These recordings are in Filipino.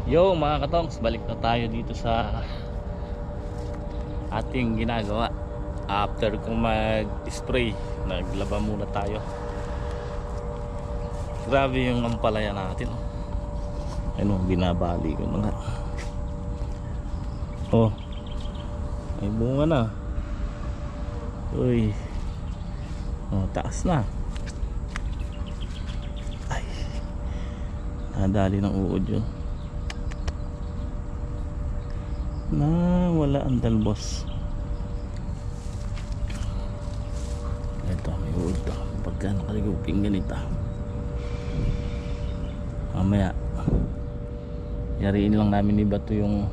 Yo mga katongs, balik na tayo dito sa ating ginagawa. After kong mag-spray, naglaba muna tayo. Grabe yung ampalaya natin. Ano, binabali ko na nga. Oh, may bunga na. Uy, oh, taas na. Ay, nadali ng uod yun. Na wala ang dalbos. Ito may uod to pagka nakaliguping ganito. Mamaya yariin lang namin ni Bato yung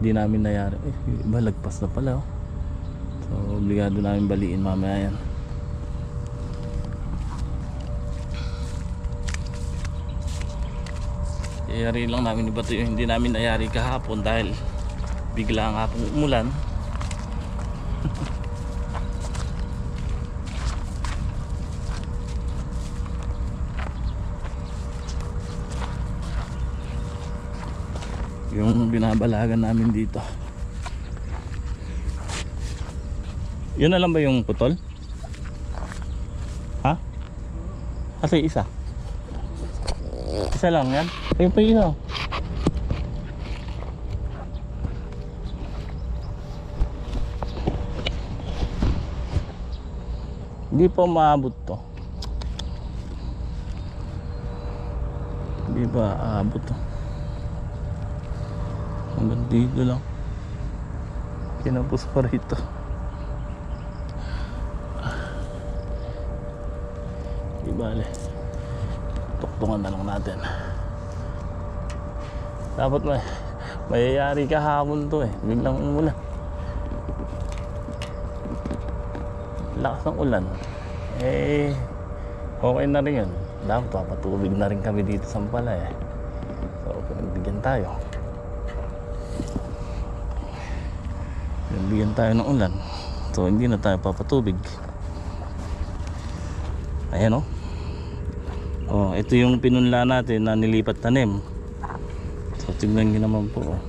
di namin nayari. Iba lagpas na pala, oh. So obligado namin baliin mamaya yan. Yariin lang namin ni Bato yung hindi namin nayari kahapon dahil bigla nga pong umulan. Yung binabalagan namin dito, yun na lang ba yung putol? Ha? Kasi isa lang yan. Ayun pa yun, oh. Hindi pa maabot to. Hindi pa aabot to. Hanggang dito lang. Kinapos pa rito. Di bale, tuktungan na lang natin. Dapat mayayari kahapon to eh. Biglang umulan. Lakas ng ulan. Eh, okay na rin yun. Dapat papatubig na rin kami dito sa Ampala eh. So, pinagbigyan tayo. Pinagbigyan tayo ng ulan. So, hindi na tayo papatubig. Ayan, oh. Oh, ito yung pinunla natin na nilipat tanim. So, tignan nyo naman po, oh.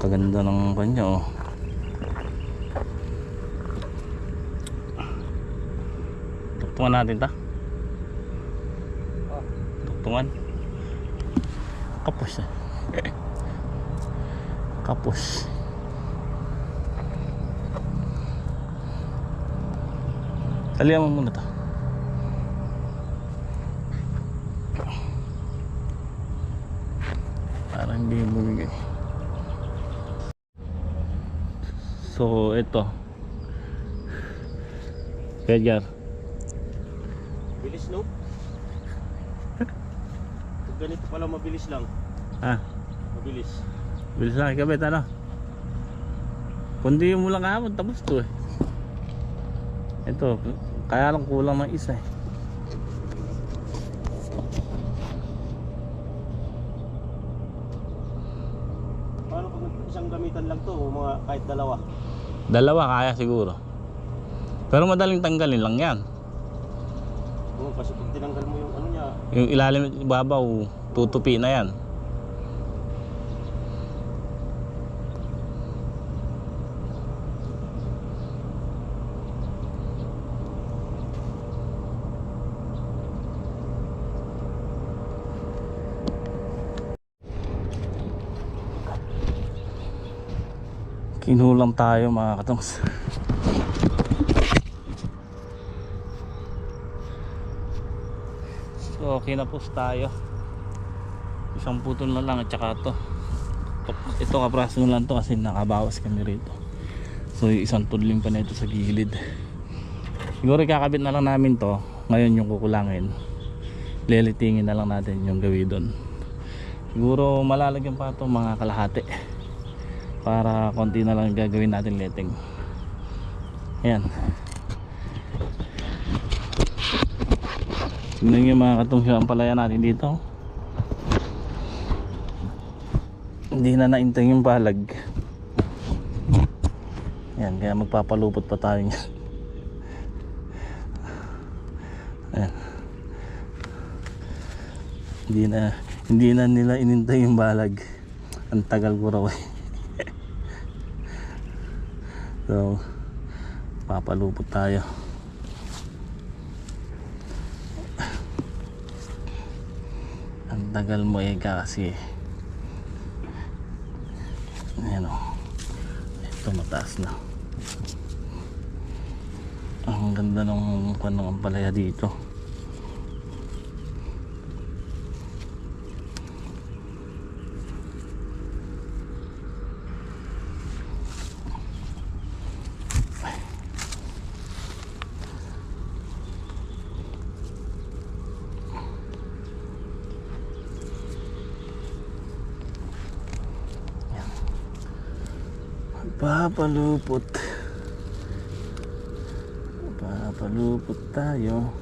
Kaganda ng kanya, oh. Tuktungan natin ta. Tuktungan. Kapos, kapos. Talihan mo muna ta. Parang hindi bumigay. So ito Edgar, bilis no? Pag ganito pala mabilis lang. Mabilis. Bilis lang ikabit, ano? Kundi mo lang kahapon tapos to eh. Ito, kaya lang kulang ng isa eh. Paano pag isang gamitan lang to o mga kahit dalawa? Dalawa kaya siguro. Pero madaling tanggalin lang yan. Oo, kasi pag tinanggal mo yung ano niya, Yung ilalim at ibabaw, tutupi na yan. Kinulang tayo mga katongs. So kinapos tayo. Isang putol na lang at saka to. Ito kapraso na lang to kasi nakabawas kami rito. So isang tudling pa na ito sa gilid. Siguro kakabit na lang namin to. Ngayon yung kukulangin, lilitingin na lang natin yung gawin doon. Siguro malalagyan pa ito mga kalahati para konti na lang gagawin natin letting. Ayan. Tignan nyo mga katong yung ampalaya natin dito. Hindi na naintay yung balag. Ayan, kaya magpapalupot pa tayo niyan. Ayan. Hindi na nila inintay yung balag. Ang tagal ko raw eh. So papalupot tayo. Ang tagal mo eh kasi. Ayan o. Ito mataas na. Ang ganda ng kanong ampalaya dito. Papalupot. Papalupot tayo.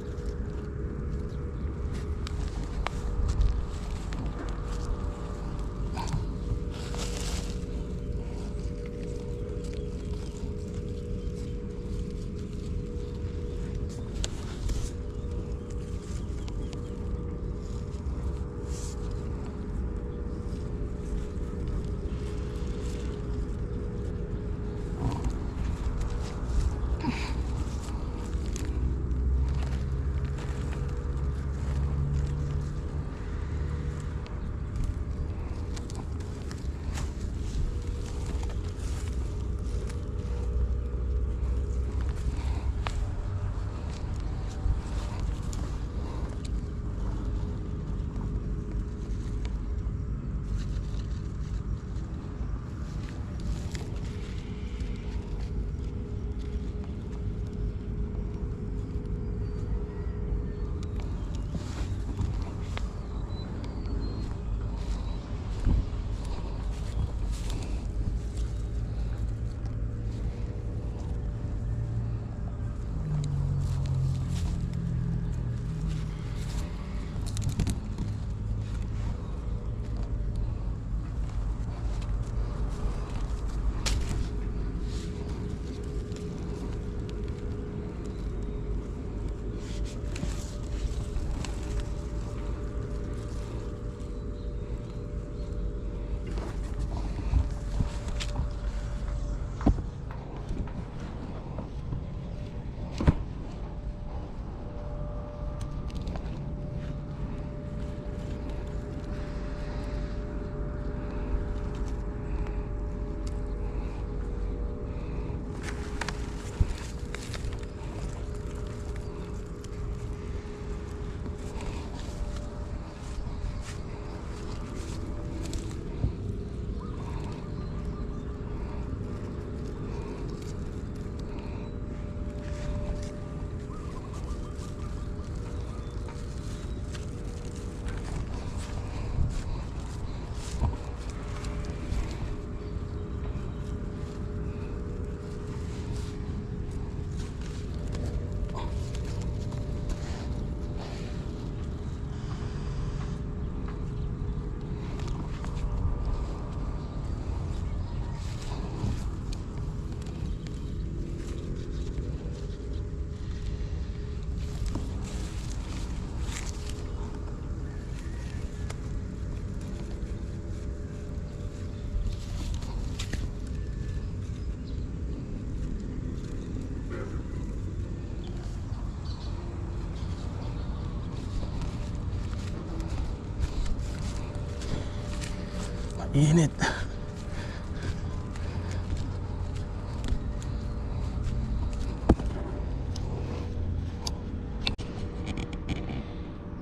Init.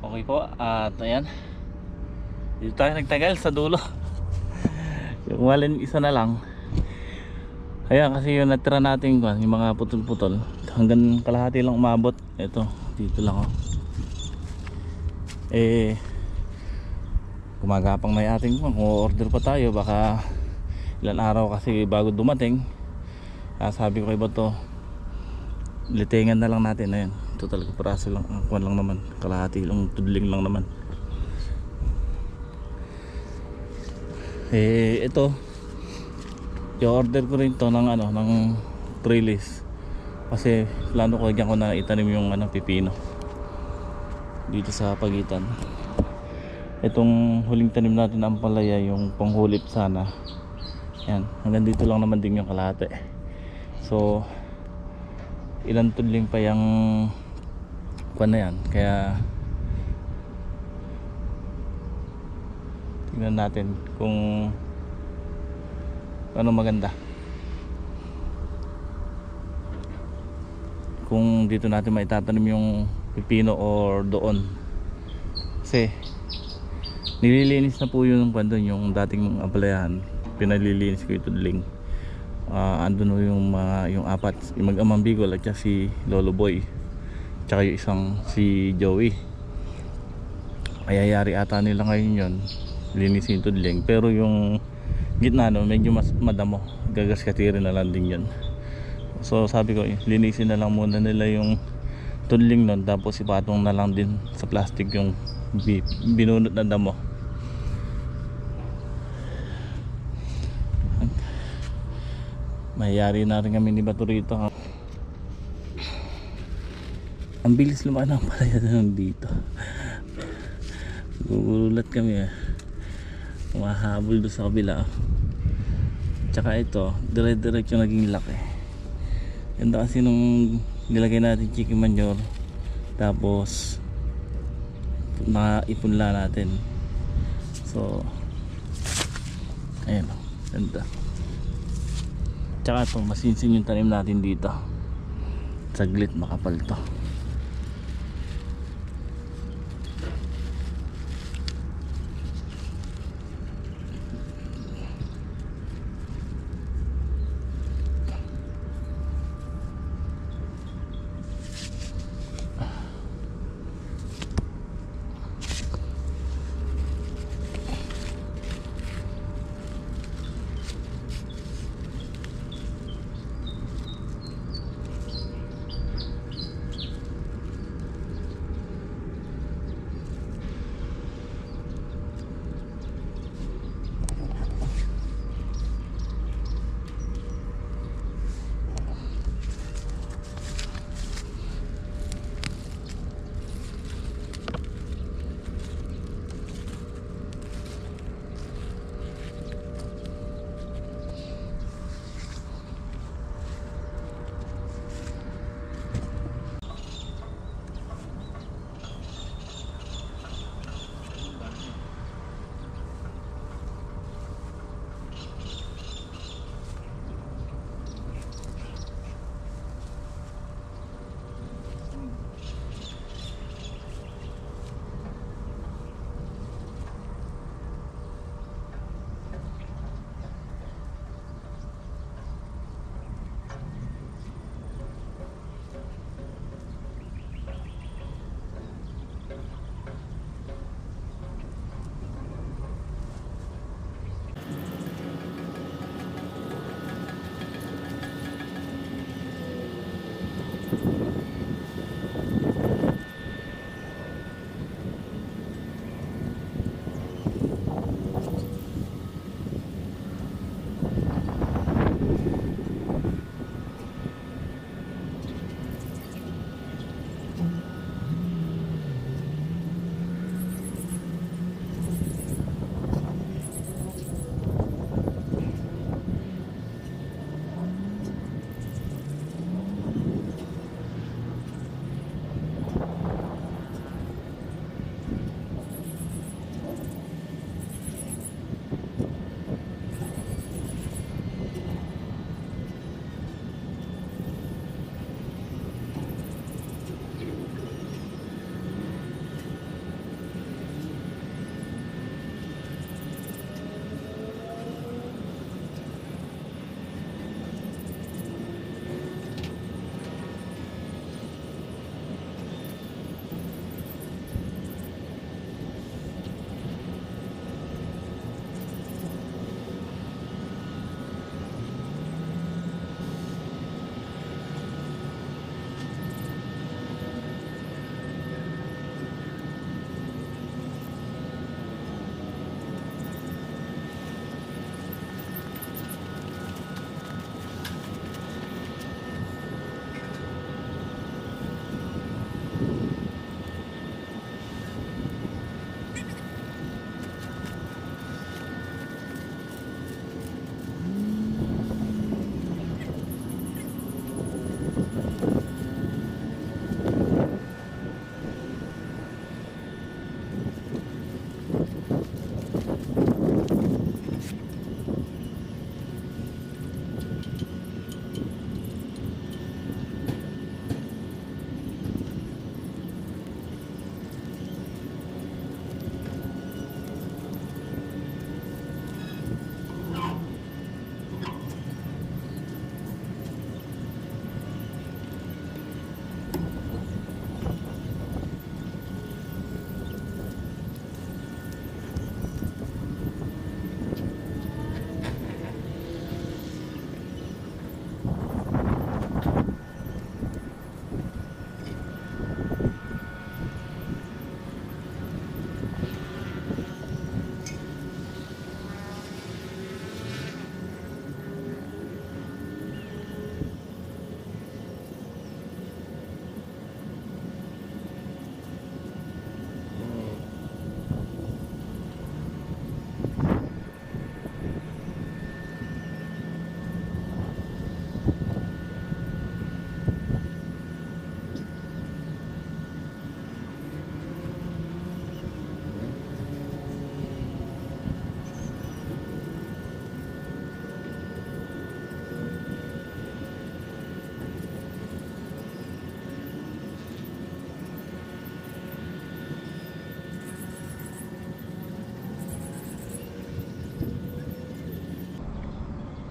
Okay po, at ayan. Dito tayo nagtagal sa dulo. Yung walin isa na lang. Ayan, kasi yung natira natin yung mga putol-putol. Hanggang kalahati lang umabot. Ito, dito lang oh. Gumagapang na yung ating kung order pa tayo, baka ilan araw kasi bago dumating. Sabi ko iba to, litingan na lang natin. Ayan, ito talaga paraso lang, kuwan lang naman, kalahati lang, tudling lang naman. Ito i-order ko rin to ng ano, ng trellis, kasi plano ko diyan ko na itanim yung ano, pipino dito sa pagitan. Itong huling tanim natin na ampalaya, yung panghulip sana. Yan, hanggang dito lang naman din yung kalahati. So ilang tudling pa yung kuwan na yan, kaya tingnan natin kung ano maganda, kung dito natin maitatanim yung pipino or doon. Kasi nililinis na po yun ng doon, yung dating apalayahan, pinalilinis ko yung tudling. Andun yung yung apat, yung mag-amang Bigol at si Lolo Boy, tsaka yung isang si Joey. Ayayari ata nila ngayon yun, linisin yung tudling. Pero yung gitna no, medyo mas madamo, gagaskatirin na lang din yun. So sabi ko, linisin na lang muna nila yung tudling nun, tapos ipatong na lang din sa plastic yung binunot na damo. Mayayari na rin kami ni Bato rito. Ang bilis lumaan ang palaya na dito. Gugulat kami Mahabol doon sa kabila. Tsaka ito, dire-diretso naging laki. Ganda kasi nung nilagay natin chicken manure, tapos naipunla natin. So ayun, ganda. Tsaka ito, masinsin yung tanim natin dito. Saglit makapal to.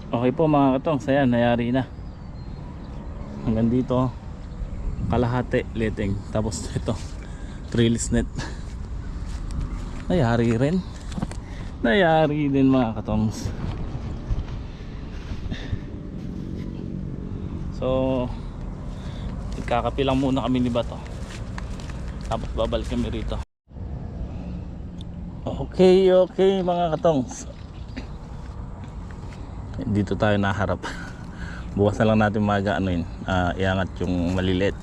Okay po mga katong, saya nayari na. Hanggang dito kalahati leteng, tapos ito trellis net. Nayari rin. Nayari din mga katongs. So ikakapi lang muna kami ni Bato, tapos babalik kami rito. Okay mga katongs, dito tayo naharap. Bukas na lang natin iangat yung maliliit,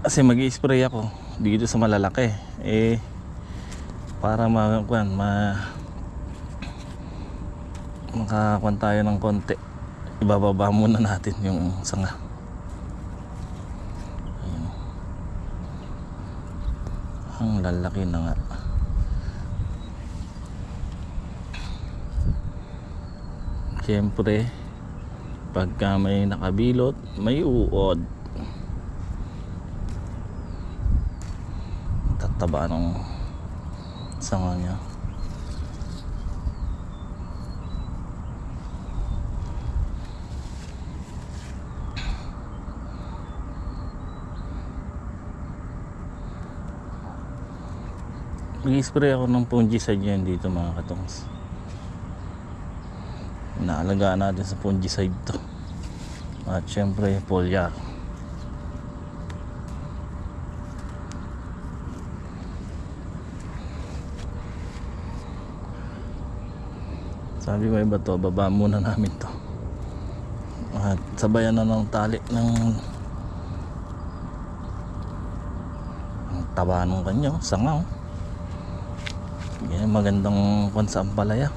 kasi mag-i-spray ako dito sa malalaki para makakuan tayo ng konti. Ibababa muna natin yung sanga. Ayan. Ang lalaki na nga. Siyempre pagka may nakabilot, may uod, tataba ng sanga niya. Mag-spray ako ng fungicide yan dito mga katongs. Naalagaan natin sa fungicide to. At syempre foliar. Sabi ko iba to, baba muna namin to. At sabayan na ng tali ng ang taba ng kanya, sangaw. Yan, magandang kwansa ang palaya.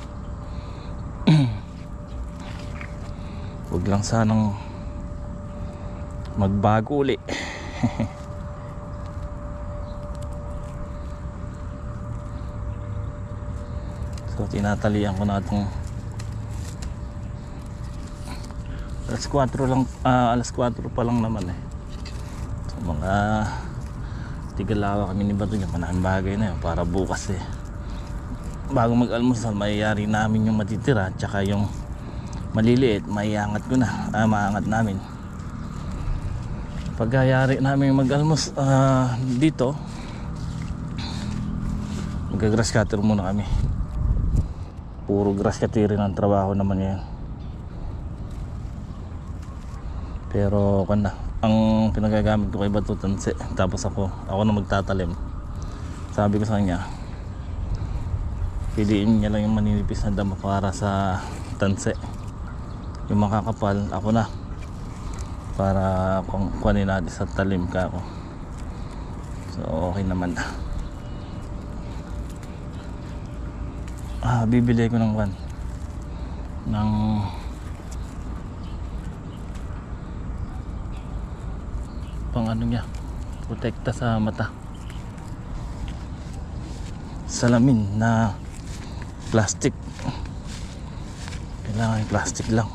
Huwag lang sanang magbago uli. So tinatalian ko na itong alas 4 lang, alas 4 pa lang naman So mga tigalawa kami ni Bato niya, panahang bagay na yun para bukas bago mag-almusal mayayari namin yung matitira, tsaka yung maliliit maiangat ko na, maangat namin. Pagkayari namin mag-almus dito, mag-grass cutter muna kami. Puro grass cutterin ang trabaho naman yan. Pero ang pinagagamit ko kay Bato tanse, tapos ako na magtatalim. Sabi ko sa kanya, piliin niya lang yung maninipis na damo para sa tanse. Yung makakapal ako na, para kunin natin sa talim ka ako. So okay naman. Bibili ko ng pang niya, protekta sa mata, salamin na plastic. Kailangan yung plastic lang.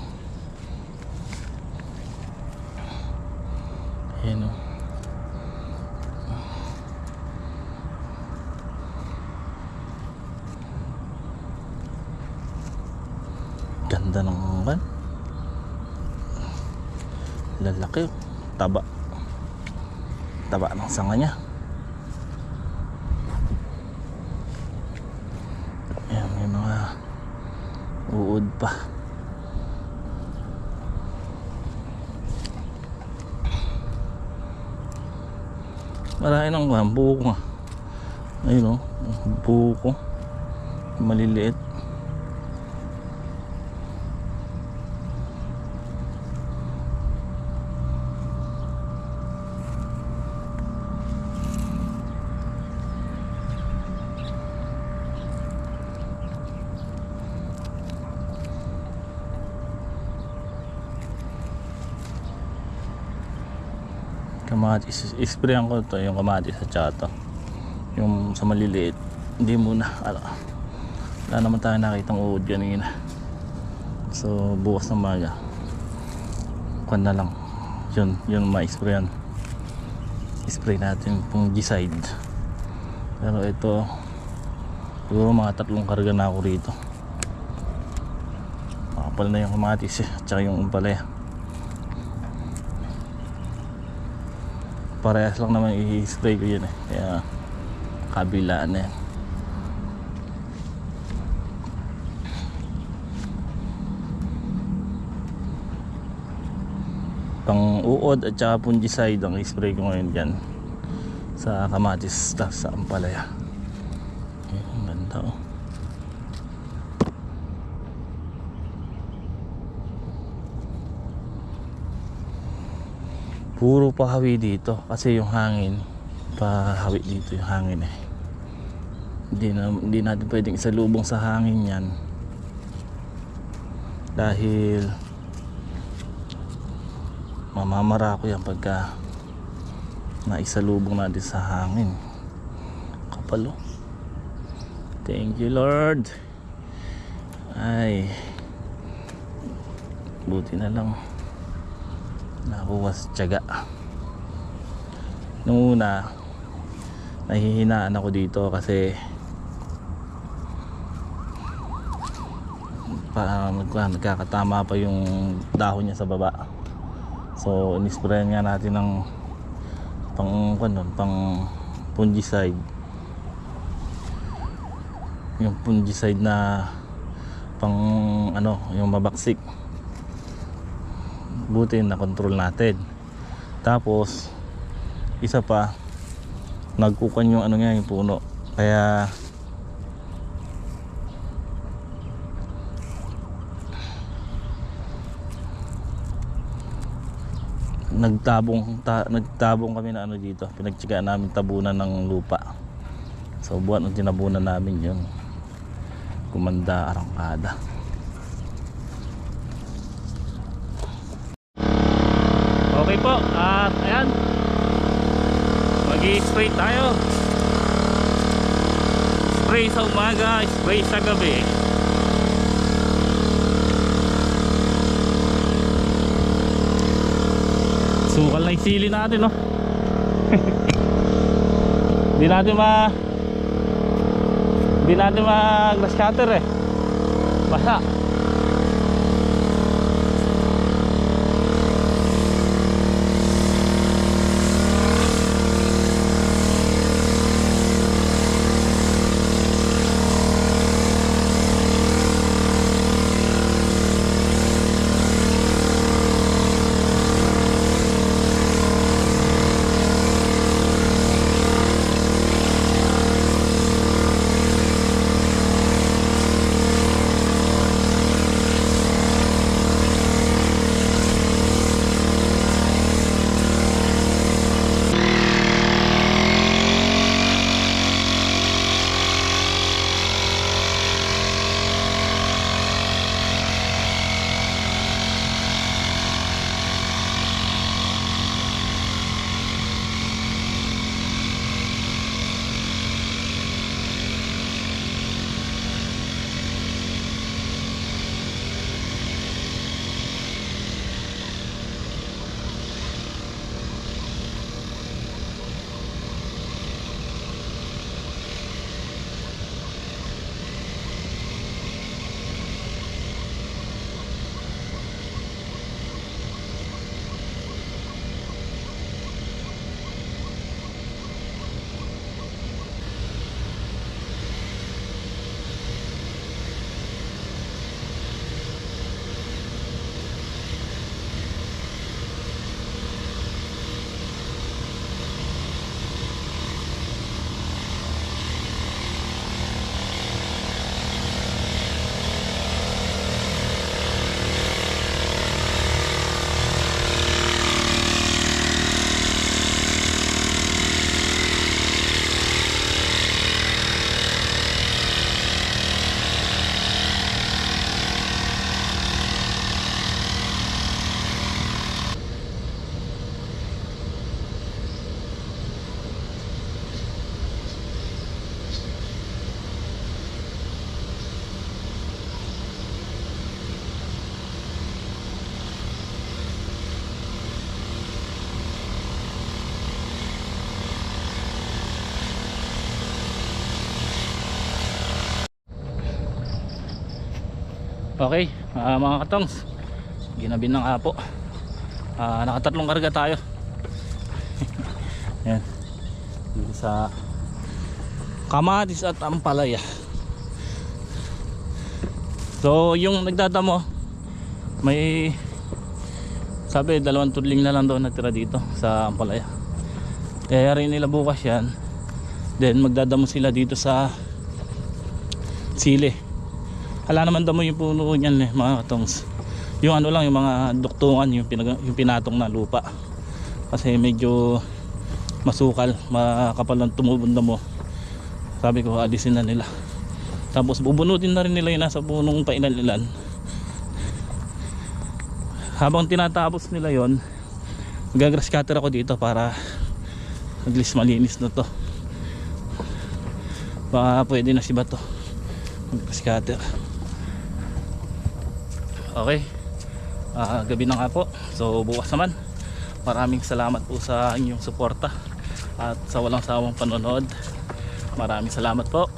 Ayan o. Ganda ng lalaki, taba ng sanga niya. Ayan, may mga uod pa. Marami ng buko nga. Ayun o, buko maliliit. kamatis. Isprayan ko to yung kamatis at saka to. Yung sa maliliit, hindi muna. Wala naman tayo nakitang uod kanina. So bukas ng maga, kuwan na lang. Yun ma-sprayan. Spray natin fungicide. Pero ito, siguro mga 3 karga na ako rito. Makapal na yung kamatis at saka yung umpalaya. Parehas lang naman i-spray ko yun kaya kabilaan na yan. Pang uod at saka fungicide ang i-spray ko ngayon dyan sa kamatis sa ampalaya. Ang ganda oh. Puro pahawi dito kasi yung hangin, pahawi dito yung hangin Hindi natin pwedeng isalubong sa hangin yan dahil mamamara ko yan pagka naisalubong natin sa hangin. Kapalo. Thank you Lord. Ay, buti na lang nakuha sa tiyaga. Nung una nahihinaan ako dito kasi nagkakatama pa yung dahon niya sa baba. So inisprayan nga natin ng pang fungicide. Yung fungicide na pang yung mabaksik. Buti na control natin. Tapos isa pa, nagkukan yung yung puno. Kaya nagtabong kami na dito. Pinagtiyagaan namin tabunan ng lupa. So buwan ang tinabunan namin yun. Kumanda Arangkada. Okay po, at ayan, mag-i-spray tayo. Spray sa umaga, spray sa gabi. Sukal na yung sili natin, no? Hindi natin mag-grass cutter basa. Okay, mga katongs, ginabi ng apo. Nakatatlong karga tayo. Yan, dito sa kamatis at ampalaya. So yung nagdadamo, may sabi 2 tudling na lang daw natira dito sa ampalaya. Kaya rin nila bukas yan. Then magdadamo sila dito sa sili. Hala naman damo yung puno niyan mga katongs. Yung ano lang, yung mga duktungan, yung pinatong na lupa. Kasi medyo masukal, makapal ang tumubunda mo. Sabi ko alisin na nila. Tapos bubunutin na rin nila yung nasa punong pailan-ilan. Habang tinatapos nila yon, gagrass cutter ako dito para at least malinis na to. Baka pwede na si Bato mag-grass cutter. Okay, gabi na nga po. So bukas naman. Maraming salamat po sa inyong suporta at sa walang sawang panonood. Maraming salamat po.